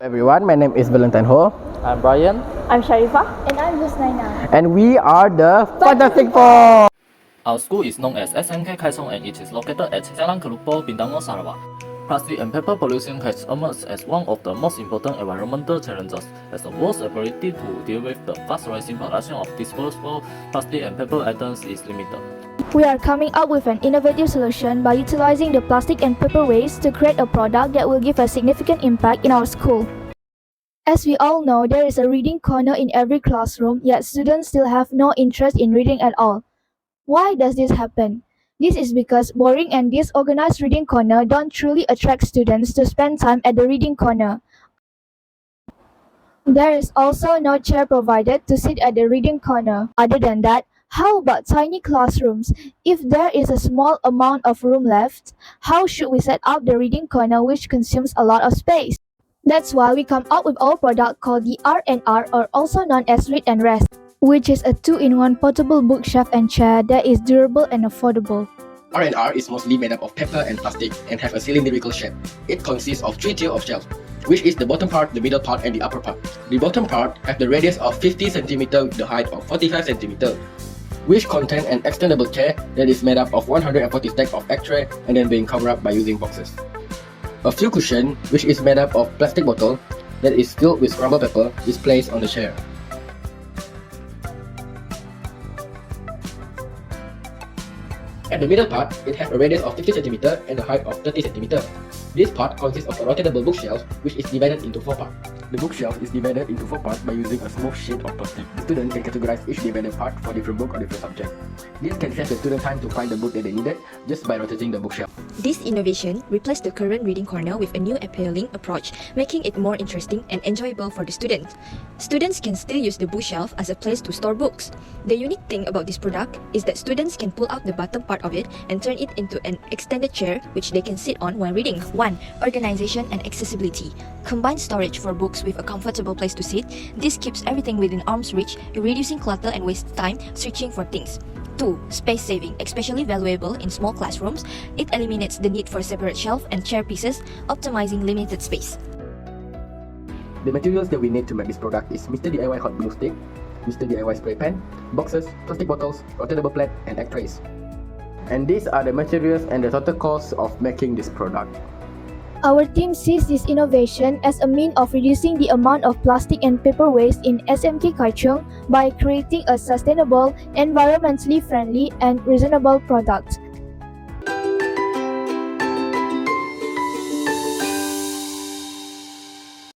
Everyone, my name is Valentine Ho. I'm Brian. I'm Sharifah. And I'm Husnaina. And we are the FUNtastic Four. Our school is known as SMK Kaisong and it is located at Jalan Kelupo, Bintango, Sarawak. Plastic and paper pollution has emerged as one of the most important environmental challenges, as the world's ability to deal with the fast-rising production of disposable plastic and paper items is limited. We are coming up with an innovative solution by utilizing the plastic and paper waste to create a product that will give a significant impact in our school. As we all know, there is a reading corner in every classroom, yet students still have no interest in reading at all. Why does this happen? This is because boring and disorganized reading corner don't truly attract students to spend time at the reading corner. There is also no chair provided to sit at the reading corner. Other than that, how about tiny classrooms? If there is a small amount of room left, how should we set up the reading corner which consumes a lot of space? That's why we come up with our product called the R&R, or also known as Read and Rest, which is a 2-in-1 portable bookshelf and chair that is durable and affordable. R&R is mostly made up of paper and plastic and have a cylindrical shape. It consists of 3 tiers of shelves, which is the bottom part, the middle part, and the upper part. The bottom part has the radius of 50 cm with the height of 45 cm, which contain an extendable chair that is made up of 140 stacks of egg tray and then being covered up by using boxes. A few cushion, which is made up of plastic bottle that is filled with scrubber paper, is placed on the chair. At the middle part, it has a radius of 50 cm and a height of 30 cm. This part consists of a rotatable bookshelf, which is divided into 4 parts. The bookshelf is divided into 4 parts by using a smooth sheet of plastic. The student can categorize each divided part for different book or different subject. This can save the student time to find the book that they needed just by rotating the bookshelf. This innovation replaced the current reading corner with a new appealing approach, making it more interesting and enjoyable for the students. Students can still use the bookshelf as a place to store books. The unique thing about this product is that students can pull out the bottom part of it and turn it into an extended chair which they can sit on while reading. 1. Organization and accessibility. Combine storage for books with a comfortable place to sit. This keeps everything within arm's reach, reducing clutter and waste time searching for things. 2. Space saving, especially valuable in small classrooms. It eliminates the need for separate shelf and chair pieces, optimizing limited space. The materials that we need to make this product is Mr. DIY hot glue stick, Mr. DIY spray pen, boxes, plastic bottles, rotatable plate, and egg trays. And these are the materials and the total cost of making this product. Our team sees this innovation as a means of reducing the amount of plastic and paper waste in SMK KUMPULAN by creating a sustainable, environmentally friendly, and reasonable product.